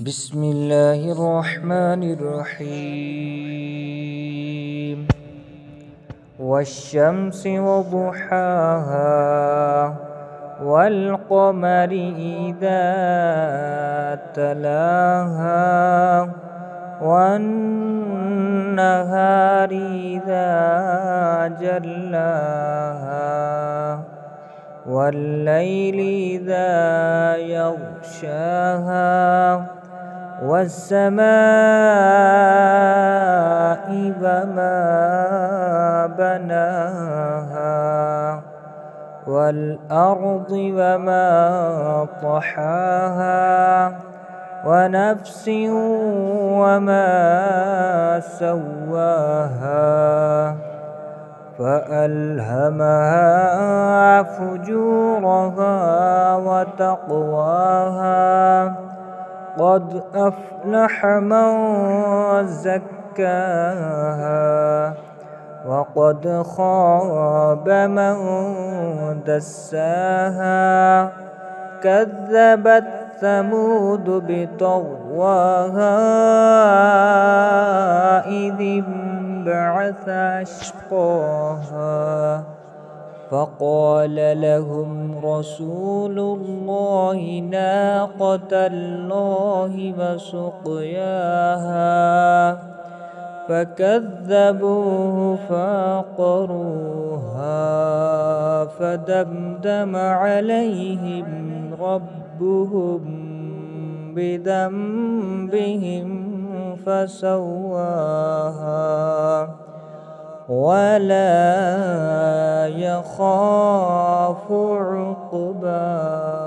بسم الله الرحمن الرحيم والشمس وضحاها والقمر إذا تلاها والنهار إذا جلاها والليل إذا يغشاها والسماء وما بناها والأرض وما طحاها ونفس وما سواها فألهمها فجورها وتقواها قد أفلح من زكاها وقد خاب من دساها كذبت ثمود بطغواها إذ انبعث أشقاها فقال لهم رسول الله ناقة الله وسقياها فكذبوه فعقروها فدمدم عليهم ربهم بذنبهم فسواها ولا يخاف عقباها.